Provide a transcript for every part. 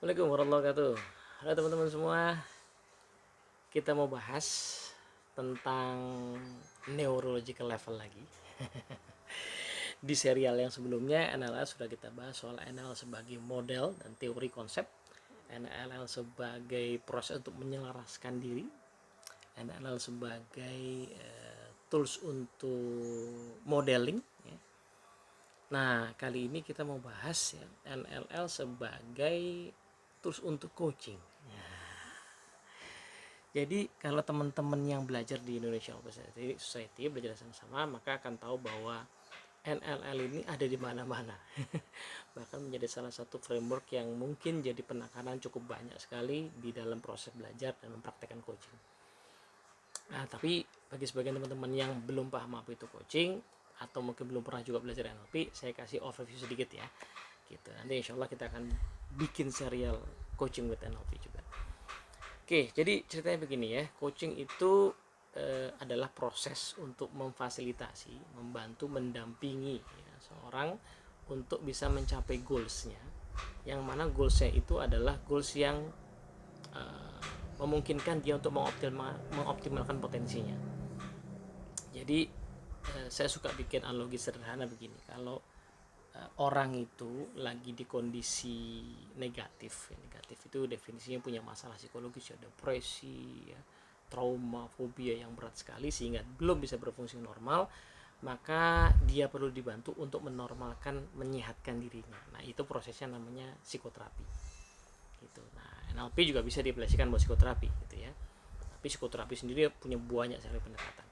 Assalamualaikum warahmatullahi wabarakatuh. Halo teman-teman semua, kita mau bahas tentang neurological level lagi. Di serial yang sebelumnya, NLL sudah kita bahas soal NLL sebagai model dan teori konsep, NLL sebagai proses untuk menyelaraskan diri, NLL sebagai tools untuk modeling. Ya. Nah, kali ini kita mau bahas ya, NLL sebagai tools untuk coaching. Jadi kalau teman-teman yang belajar di Indonesia Open Society belajar sama-sama, maka akan tahu bahwa NLL ini ada di mana-mana. Bahkan menjadi salah satu framework yang mungkin jadi penekanan cukup banyak sekali di dalam proses belajar dan mempraktekkan coaching. Nah, tapi bagi sebagian teman-teman yang belum paham apa itu coaching atau mungkin belum pernah juga belajar NLP, saya kasih overview sedikit ya. Gitu. Nanti insya Allah kita akan bikin serial coaching with NLP juga. Oke, jadi ceritanya begini ya, coaching itu adalah proses untuk memfasilitasi, membantu, mendampingi ya, seorang untuk bisa mencapai goalsnya, yang mana goalsnya itu adalah goals yang memungkinkan dia untuk mengoptimalkan potensinya. Jadi saya suka bikin analogi sederhana begini, kalau orang itu lagi di kondisi negatif itu definisinya punya masalah psikologis ya, depresi ya, trauma, fobia yang berat sekali sehingga belum bisa berfungsi normal, maka dia perlu dibantu untuk menormalkan, menyehatkan dirinya. Nah, itu prosesnya namanya psikoterapi gitu. Nah, NLP juga bisa diaplikasikan buat psikoterapi gitu ya, tapi psikoterapi sendiri punya banyak sekali pendekatan.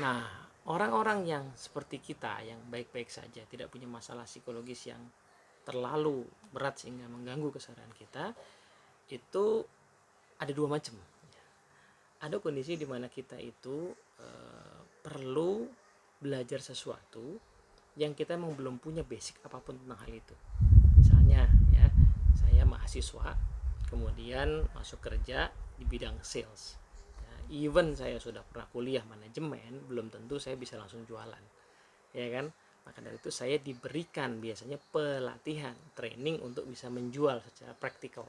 Nah, orang-orang yang seperti kita yang baik-baik saja, tidak punya masalah psikologis yang terlalu berat sehingga mengganggu keseharian kita, itu ada dua macam. Ada kondisi di mana kita itu perlu belajar sesuatu yang kita memang belum punya basic apapun tentang hal itu. Misalnya ya, saya mahasiswa, kemudian masuk kerja di bidang sales. Even saya sudah pernah kuliah manajemen, belum tentu saya bisa langsung jualan, ya kan? Maka dari itu saya diberikan biasanya pelatihan, training untuk bisa menjual secara praktikal,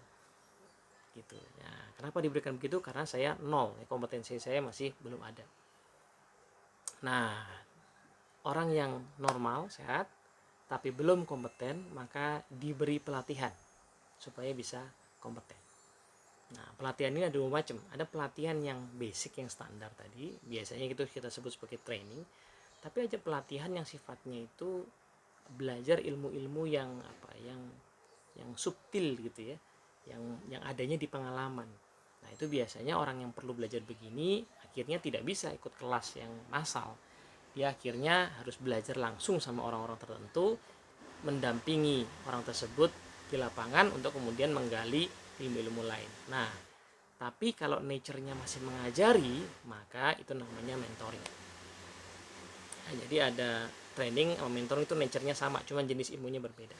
gitu. Ya, kenapa diberikan begitu? Karena saya nol, kompetensi saya masih belum ada. Nah, orang yang normal, sehat, tapi belum kompeten, maka diberi pelatihan supaya bisa kompeten. Nah, pelatihan ini ada dua macam. Ada pelatihan yang basic, yang standar tadi, biasanya itu kita sebut sebagai training. Tapi ada pelatihan yang sifatnya itu belajar ilmu-ilmu yang apa, yang subtil gitu ya, yang adanya di pengalaman. Nah, itu biasanya orang yang perlu belajar begini akhirnya tidak bisa ikut kelas yang massal. Dia akhirnya harus belajar langsung sama orang-orang tertentu, mendampingi orang tersebut di lapangan untuk kemudian menggali ilmu-ilmu lain. Nah, tapi kalau nature-nya masih mengajari, maka itu namanya mentoring. Nah, jadi ada training sama mentoring, itu nature-nya sama, cuma jenis ilmunya berbeda.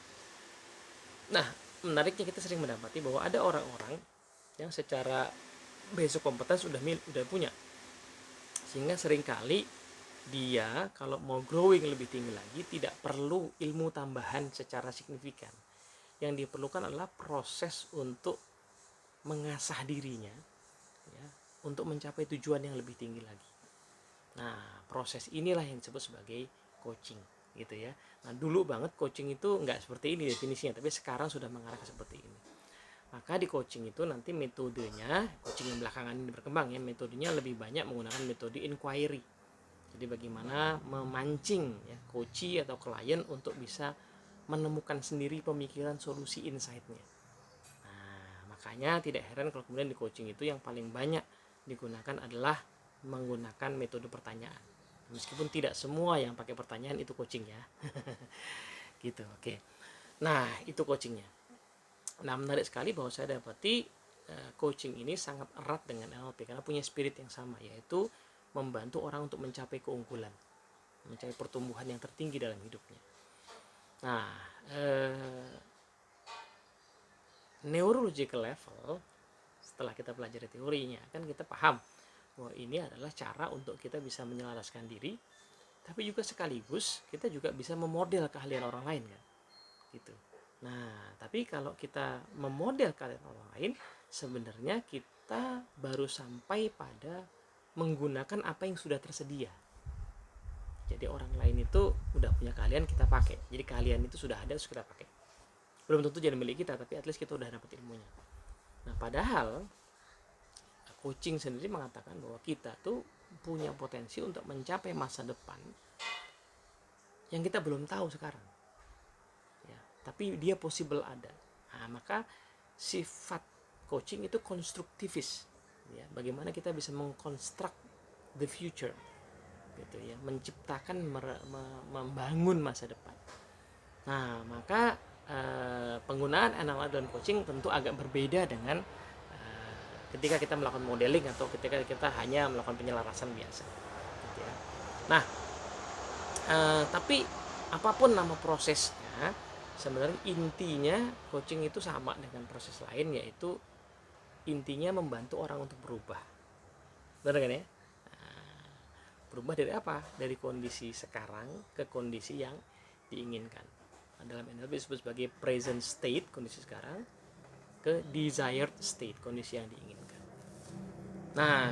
Nah, menariknya kita sering mendapati bahwa ada orang-orang yang secara basic kompetens udah punya, sehingga seringkali dia kalau mau growing lebih tinggi lagi tidak perlu ilmu tambahan secara signifikan. Yang diperlukan adalah proses untuk mengasah dirinya ya, untuk mencapai tujuan yang lebih tinggi lagi. Nah, proses inilah yang disebut sebagai coaching gitu ya. Nah, dulu banget coaching itu nggak seperti ini definisinya, tapi sekarang sudah mengarah ke seperti ini. Maka di coaching itu nanti metodenya, coaching yang belakangan ini berkembang ya, metodenya lebih banyak menggunakan metode inquiry. Jadi bagaimana memancing ya coachee atau klien untuk bisa menemukan sendiri pemikiran, solusi, insight-nya. Nah, makanya tidak heran kalau kemudian di coaching itu yang paling banyak digunakan adalah menggunakan metode pertanyaan. Meskipun tidak semua yang pakai pertanyaan itu coaching ya. Gitu, oke. Nah, itu coachingnya. Nah, menarik sekali bahwa saya dapati coaching ini sangat erat dengan NLP karena punya spirit yang sama, yaitu membantu orang untuk mencapai keunggulan, mencapai pertumbuhan yang tertinggi dalam hidupnya. Nah, neurological level, setelah kita pelajari teorinya, kan kita paham bahwa ini adalah cara untuk kita bisa menyelaraskan diri, tapi juga sekaligus kita juga bisa memodel keahlian orang lain kan, gitu. Nah, tapi kalau kita memodel kalian orang lain, sebenarnya kita baru sampai pada menggunakan apa yang sudah tersedia. Jadi orang lain itu udah punya kalian, kita pakai. Jadi kalian itu sudah ada, terus kita pakai. Belum tentu jadi milik kita, tapi at least kita udah dapat ilmunya. Nah, padahal coaching sendiri mengatakan bahwa kita tuh punya potensi untuk mencapai masa depan yang kita belum tahu sekarang. Ya, tapi dia possible ada. Nah, maka sifat coaching itu konstruktivis. Ya, bagaimana kita bisa mengkonstruk the future, gitu ya, menciptakan, membangun masa depan. Nah, maka penggunaan NLP dalam coaching tentu agak berbeda dengan ketika kita melakukan modeling atau ketika kita hanya melakukan penyelarasan biasa, gitu ya. Nah, tapi apapun nama prosesnya, sebenarnya intinya coaching itu sama dengan proses lain, yaitu intinya membantu orang untuk berubah. Benar kan ya? Berubah dari apa? Dari kondisi sekarang ke kondisi yang diinginkan. Dalam NLP disebut sebagai present state, kondisi sekarang, ke desired state, kondisi yang diinginkan. Nah,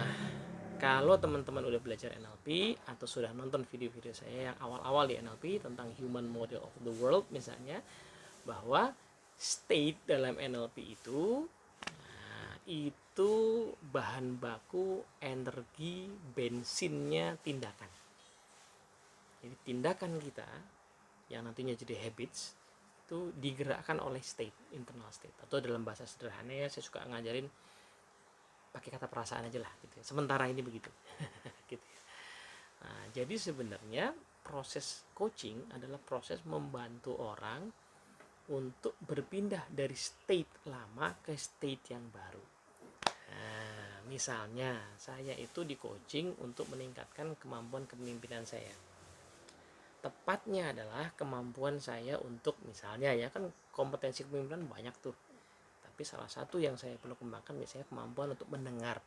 kalau teman-teman udah belajar NLP atau sudah nonton video-video saya yang awal-awal di NLP tentang human model of the world misalnya, bahwa state dalam NLP itu itu bahan baku, energi, bensinnya tindakan. Jadi tindakan kita yang nantinya jadi habits itu digerakkan oleh state, internal state, atau dalam bahasa sederhana ya saya suka ngajarin pakai kata perasaan aja lah gitu ya. Sementara ini begitu. Gitu. Nah, jadi sebenarnya proses coaching adalah proses membantu orang untuk berpindah dari state lama ke state yang baru. Nah, misalnya saya itu di coaching untuk meningkatkan kemampuan kepemimpinan saya. Tepatnya adalah kemampuan saya untuk, misalnya ya kan kompetensi kepemimpinan banyak tuh, tapi salah satu yang saya perlu kembangkan misalnya kemampuan untuk mendengar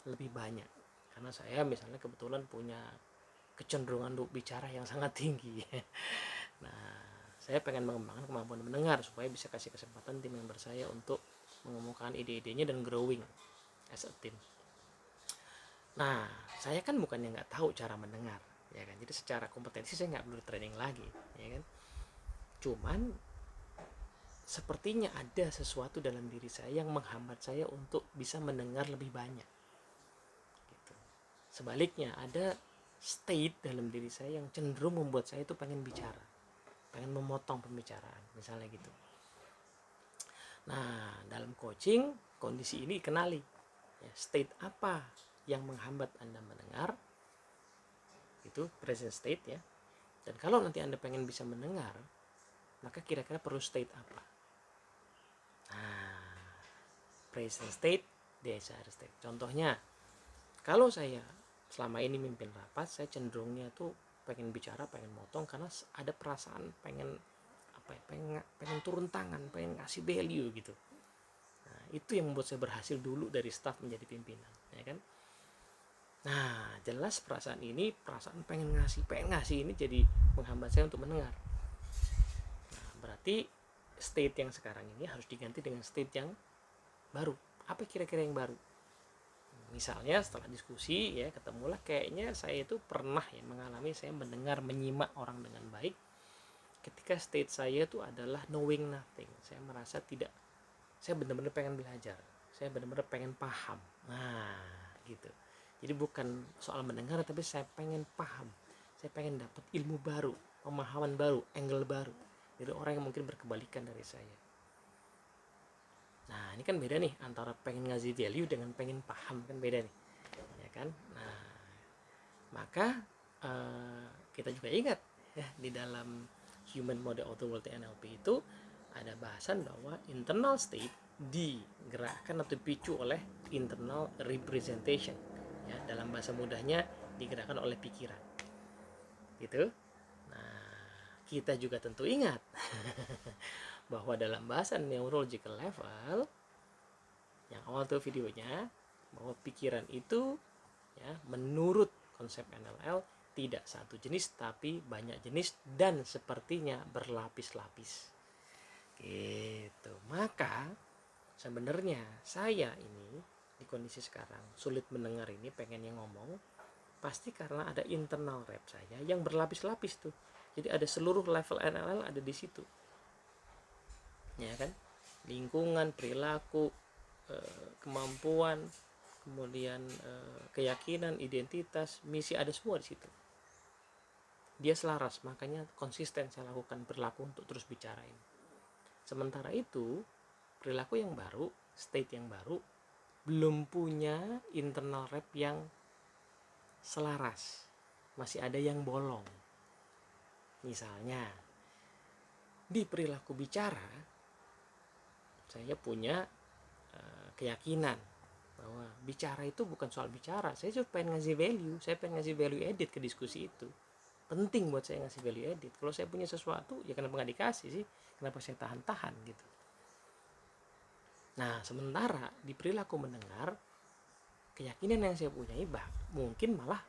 lebih banyak, karena saya misalnya kebetulan punya kecenderungan untuk bicara yang sangat tinggi. Nah, saya pengen mengembangkan kemampuan mendengar supaya bisa kasih kesempatan tim member saya untuk mengemukakan ide-idenya dan growing as a team. Nah, saya kan bukan yang nggak tahu cara mendengar, ya kan. Jadi secara kompetensi saya nggak perlu training lagi, ya kan. Cuman sepertinya ada sesuatu dalam diri saya yang menghambat saya untuk bisa mendengar lebih banyak. Gitu. Sebaliknya ada state dalam diri saya yang cenderung membuat saya itu pengen bicara, pengen memotong pembicaraan, misalnya gitu. Nah, dalam coaching kondisi ini kenali, ya, state apa yang menghambat Anda mendengar, itu present state ya. Dan kalau nanti Anda pengen bisa mendengar, maka kira-kira perlu state apa? Nah, present state, desired state. Contohnya, kalau saya selama ini mimpin rapat, saya cenderungnya tuh pengen bicara, pengen motong karena ada perasaan pengen apa ya, pengen turun tangan, pengen ngasih value gitu. Nah, itu yang membuat saya berhasil dulu dari staff menjadi pimpinan, ya kan? Nah, jelas perasaan pengen ngasih ini jadi menghambat saya untuk mendengar. Nah, berarti state yang sekarang ini harus diganti dengan state yang baru. Apa kira-kira yang baru? Misalnya setelah diskusi ya ketemulah kayaknya saya itu pernah ya mengalami saya mendengar, menyimak orang dengan baik ketika state saya itu adalah knowing nothing. Saya merasa saya benar-benar pengen belajar, saya benar-benar pengen paham. Nah, gitu. Jadi bukan soal mendengar, tapi saya pengen paham, saya pengen dapat ilmu baru, pemahaman baru, angle baru dari orang yang mungkin berkebalikan dari saya. Nah, ini kan beda nih antara pengen ngasih value dengan pengen paham, kan beda nih, ya kan? Nah, maka kita juga ingat ya di dalam Human Model of the World NLP itu ada bahasan bahwa internal state digerakkan atau dipicu oleh internal representation. Ya, dalam bahasa mudahnya digerakkan oleh pikiran. Gitu. Nah, kita juga tentu ingat bahwa dalam bahasan neurological level yang awal tuh videonya, bahwa pikiran itu ya menurut konsep NLL tidak satu jenis tapi banyak jenis dan sepertinya berlapis-lapis Gitu. Maka sebenarnya saya ini di kondisi sekarang sulit mendengar ini, pengennya ngomong, pasti karena ada internal rep saya yang berlapis-lapis tuh. Jadi ada seluruh level NLL ada di situ. Ya kan? Lingkungan, perilaku, kemampuan, kemudian keyakinan, identitas, misi, ada semua di situ. Dia selaras, makanya konsisten saya lakukan perilaku untuk terus bicara ini. Sementara itu, perilaku yang baru, state yang baru, belum punya internal rep yang selaras. Masih ada yang bolong. Misalnya, di perilaku bicara, saya punya keyakinan bahwa bicara itu bukan soal bicara. Saya cuma pengen ngasih value, saya pengen ngasih value edit ke diskusi itu. Penting buat saya ngasih value edit. Kalau saya punya sesuatu, ya kenapa nggak dikasih sih? Kenapa saya tahan-tahan gitu? Nah, sementara di perilaku mendengar, keyakinan yang saya punya mungkin malah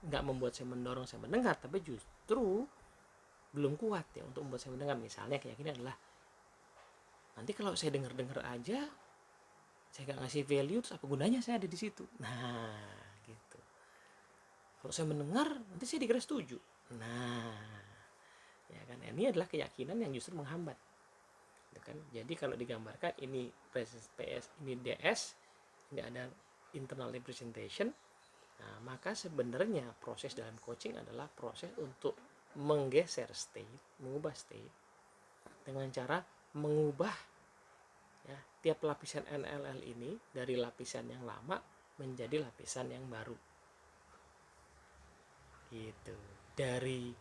nggak membuat saya mendorong saya mendengar, tapi justru belum kuat ya untuk membuat saya mendengar. Misalnya keyakinan adalah, nanti kalau saya dengar-dengar aja, saya nggak ngasih value, terus apa gunanya saya ada di situ? Nah, gitu. Kalau saya mendengar, nanti saya dikira setuju. Nah, ya kan, ini adalah keyakinan yang justru menghambat. Gitu kan? Jadi kalau digambarkan ini presence PS, ini DS, ini ada internal representation. Nah, maka sebenarnya proses dalam coaching adalah proses untuk menggeser state, mengubah state dengan cara mengubah ya tiap lapisan NLL ini dari lapisan yang lama menjadi lapisan yang baru. Gitu. Dari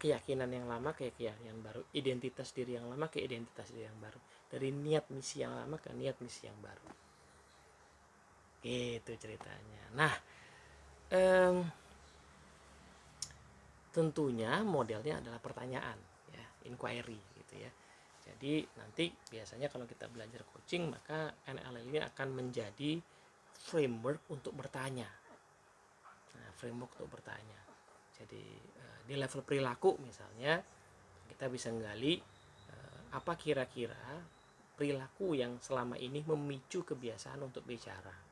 keyakinan yang lama ke keyakinan baru, identitas diri yang lama ke identitas diri yang baru, dari niat misi yang lama ke niat misi yang baru. Gitu ceritanya. Nah, tentunya modelnya adalah pertanyaan, ya, inquiry gitu ya. Jadi nanti biasanya kalau kita belajar coaching, maka NLL ini akan menjadi framework untuk bertanya. Nah, framework untuk bertanya. Jadi di level perilaku misalnya, kita bisa menggali apa kira-kira perilaku yang selama ini memicu kebiasaan untuk bicara.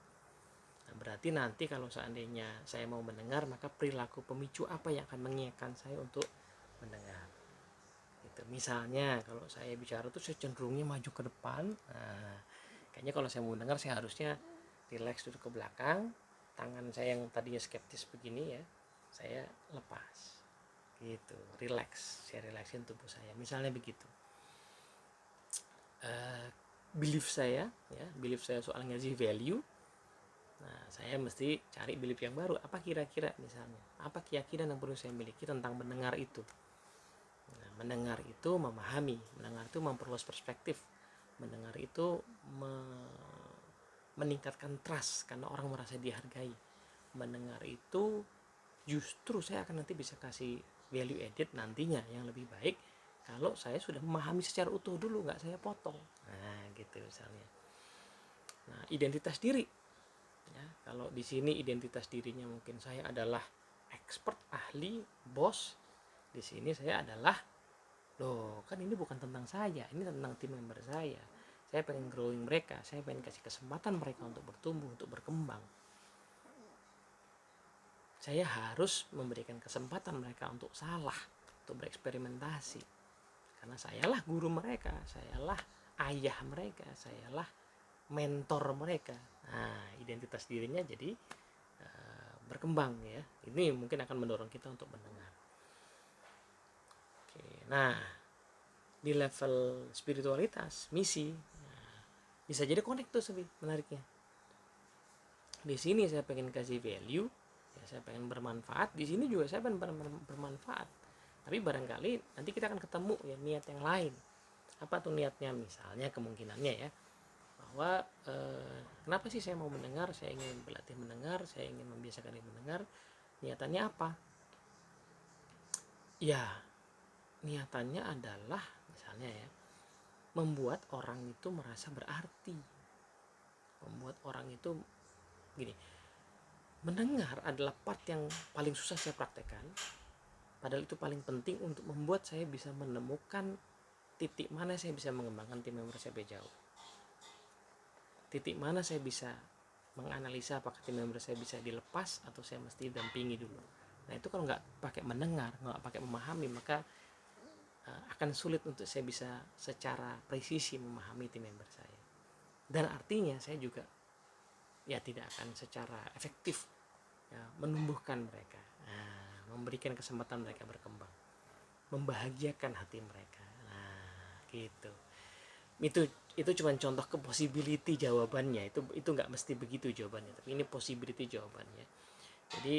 Nah, berarti nanti kalau seandainya saya mau mendengar, maka perilaku pemicu apa yang akan mengingatkan saya untuk mendengar. Gitu. Misalnya kalau saya bicara tuh saya cenderungnya maju ke depan. Nah, kayaknya kalau saya mau mendengar, saya harusnya relax duduk ke belakang. Tangan saya yang tadinya skeptis begini ya, saya lepas. Gitu, relax. Saya relaxin tubuh saya. Misalnya begitu. Belief saya soal ngasih value. Nah, saya mesti cari belief yang baru. Apa kira-kira misalnya? Apa keyakinan yang perlu saya miliki tentang mendengar itu? Nah, mendengar itu memahami, mendengar itu memperluas perspektif, mendengar itu meningkatkan trust karena orang merasa dihargai. Mendengar itu justru saya akan nanti bisa kasih value edit nantinya yang lebih baik kalau saya sudah memahami secara utuh dulu, nggak saya potong. Nah, gitu misalnya. Nah, identitas diri. Ya, kalau di sini identitas dirinya mungkin saya adalah expert, ahli, bos. Di sini saya adalah, loh kan ini bukan tentang saya, ini tentang tim member saya. Saya pengen growing mereka, saya pengen kasih kesempatan mereka untuk bertumbuh, untuk berkembang. Saya harus memberikan kesempatan mereka untuk salah, untuk bereksperimentasi. Karena sayalah guru mereka, sayalah ayah mereka, sayalah mentor mereka. Nah, identitas dirinya jadi berkembang ya. Ini mungkin akan mendorong kita untuk mendengar. Oke, nah di level spiritualitas, misi, bisa jadi connect tuh menariknya. Di sini saya pengen kasih value, ya saya pengen bermanfaat. Di sini juga saya pengen bermanfaat. Tapi barangkali nanti kita akan ketemu ya niat yang lain. Apa tuh niatnya? Misalnya kemungkinannya ya, bahwa kenapa sih saya mau mendengar? Saya ingin berlatih mendengar, saya ingin membiasakan diri mendengar. Niatannya apa? Ya, niatannya adalah misalnya ya, membuat orang itu merasa berarti. Membuat orang itu gini, mendengar adalah part yang paling susah saya praktekkan. Padahal itu paling penting untuk membuat saya bisa menemukan titik mana saya bisa mengembangkan tim member saya lebih jauh, titik mana saya bisa menganalisa apakah tim member saya bisa dilepas atau saya mesti dampingi dulu. Nah itu kalau nggak pakai mendengar, nggak pakai memahami, maka akan sulit untuk saya bisa secara presisi memahami tim member saya, dan artinya saya juga ya tidak akan secara efektif ya, menumbuhkan mereka, memberikan kesempatan mereka berkembang, membahagiakan hati mereka. Nah gitu. Itu cuma contoh ke possibility jawabannya. Itu nggak mesti begitu jawabannya, tapi ini possibility jawabannya. Jadi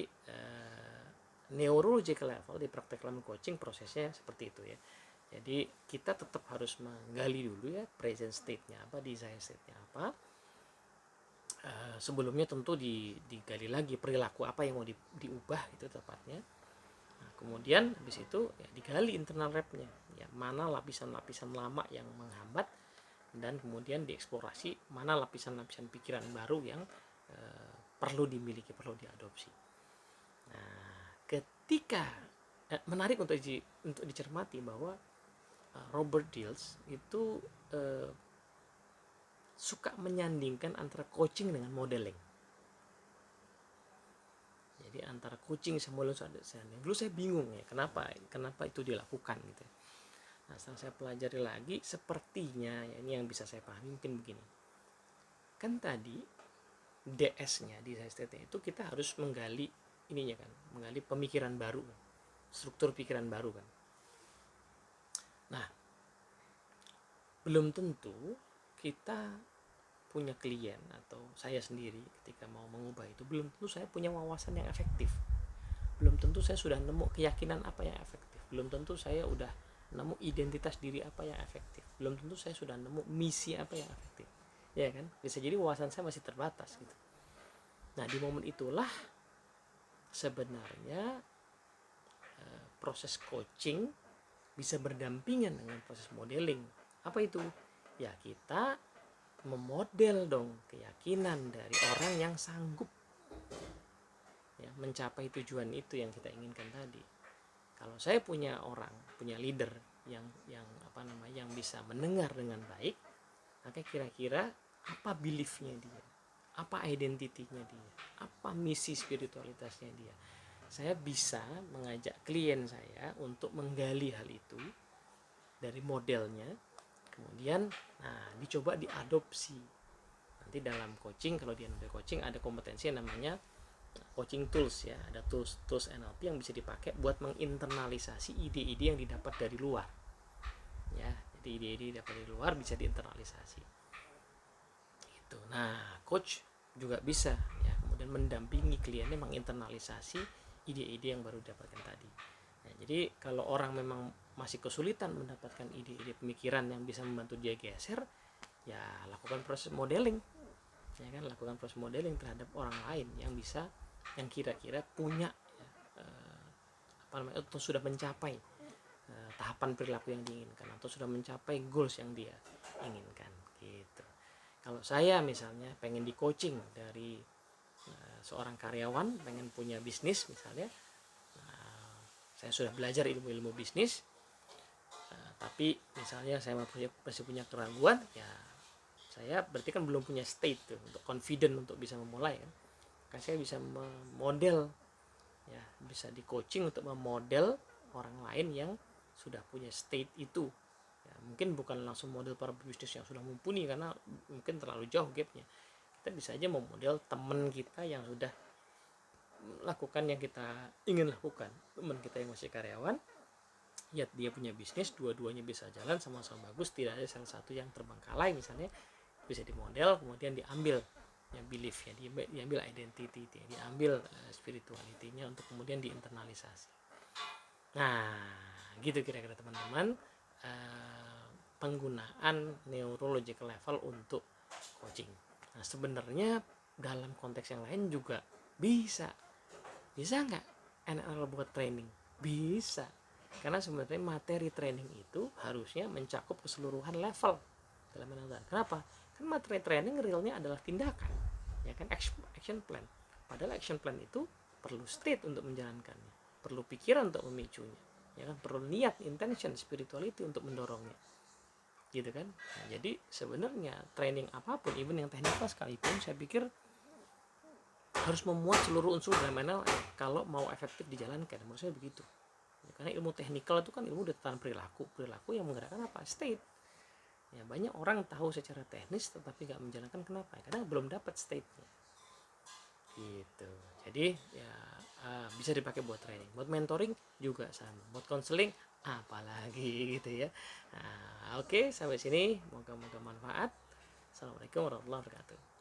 neurological level di praktek lama coaching prosesnya seperti itu ya. Jadi kita tetap harus menggali dulu ya present state-nya apa, desire state-nya apa. Sebelumnya tentu digali lagi perilaku apa yang mau diubah itu tepatnya. Nah, kemudian habis itu ya digali internal rep-nya. Ya, mana lapisan-lapisan lama yang menghambat, dan kemudian dieksplorasi mana lapisan-lapisan pikiran baru yang perlu dimiliki, perlu diadopsi. Nah, ketika menarik untuk dicermati bahwa Robert Dills itu suka menyandingkan antara coaching dengan modeling. Jadi antara coaching sama modeling. Dulu saya bingung ya, kenapa itu dilakukan gitu. Nah, setelah saya pelajari lagi, sepertinya ya, ini yang bisa saya pahami mungkin begini. Kan tadi DS-nya, desire state-nya itu kita harus menggali ininya kan, menggali pemikiran baru, struktur pikiran baru kan. Nah, belum tentu kita punya klien atau saya sendiri ketika mau mengubah itu, belum tentu saya punya wawasan yang efektif. Belum tentu saya sudah nemu keyakinan apa yang efektif. Belum tentu saya udah nemu identitas diri apa yang efektif. Belum tentu saya sudah nemu misi apa yang efektif. Ya kan? Bisa jadi wawasan saya masih terbatas gitu. Nah, di momen itulah sebenarnya proses coaching bisa berdampingan dengan proses modeling. Apa itu? Ya kita memodel dong keyakinan dari orang yang sanggup ya mencapai tujuan itu yang kita inginkan tadi. Kalau saya punya leader yang yang bisa mendengar dengan baik, maka kira-kira apa beliefnya dia, apa identitinya dia, apa misi spiritualitasnya dia. Saya bisa mengajak klien saya untuk menggali hal itu dari modelnya, kemudian dicoba diadopsi. Nanti dalam coaching, kalau di coaching ada kompetensi yang namanya coaching tools ya, ada tools NLP yang bisa dipakai buat menginternalisasi ide-ide yang didapat dari luar ya. Jadi ide-ide dapat dari luar bisa diinternalisasi itu. Nah, coach juga bisa ya kemudian mendampingi kliennya menginternalisasi ide-ide yang baru didapatkan tadi. Nah, jadi kalau orang memang masih kesulitan mendapatkan ide-ide pemikiran yang bisa membantu dia geser, ya lakukan proses modeling ya kan, lakukan proses modeling terhadap orang lain yang bisa, yang kira-kira punya atau sudah mencapai tahapan perilaku yang diinginkan, atau sudah mencapai goals yang dia inginkan gitu. Kalau saya misalnya pengen di coaching dari seorang karyawan, pengen punya bisnis misalnya, saya sudah belajar ilmu-ilmu bisnis, tapi misalnya saya masih punya keraguan, ya saya berarti kan belum punya state tuh untuk confident untuk bisa memulai kan. Maka saya bisa memodel ya, bisa di coaching untuk memodel orang lain yang sudah punya state itu ya, mungkin bukan langsung model para bisnis yang sudah mumpuni karena mungkin terlalu jauh gapnya. Kita bisa aja memodel teman kita yang sudah lakukan yang kita ingin lakukan, teman kita yang masih karyawan ya, dia punya bisnis, dua-duanya bisa jalan sama-sama bagus, tidak ada salah satu yang terbengkalai misalnya, bisa dimodel, kemudian diambil ya beliefnya, diambil identity, diambil spirituality-nya untuk kemudian diinternalisasi. Nah gitu kira-kira teman-teman penggunaan neurological level untuk coaching. Nah sebenarnya dalam konteks yang lain juga bisa nggak NLP buat training? Bisa, karena sebenarnya materi training itu harusnya mencakup keseluruhan level dalam NLP. Kenapa? Kan materi training realnya adalah tindakan ya kan, action plan. Padahal action plan itu perlu state untuk menjalankannya, perlu pikiran untuk memicunya ya kan, perlu niat, intention, spirituality untuk mendorongnya. gitu kan. Nah, jadi sebenarnya training apapun, even yang teknikal sekalipun, saya pikir harus memuat seluruh unsur dalam ML kalau mau efektif dijalankan, menurut saya begitu. Karena ilmu teknikal itu kan ilmu tentang perilaku yang menggerakkan apa, state. Ya, banyak orang tahu secara teknis tetapi nggak menjalankan. Kenapa? Karena belum dapat state-nya gitu. Jadi ya bisa dipakai buat training, buat mentoring juga sama, buat counseling apalagi gitu ya. Oke, sampai sini, moga-moga manfaat. Assalamualaikum warahmatullahi wabarakatuh.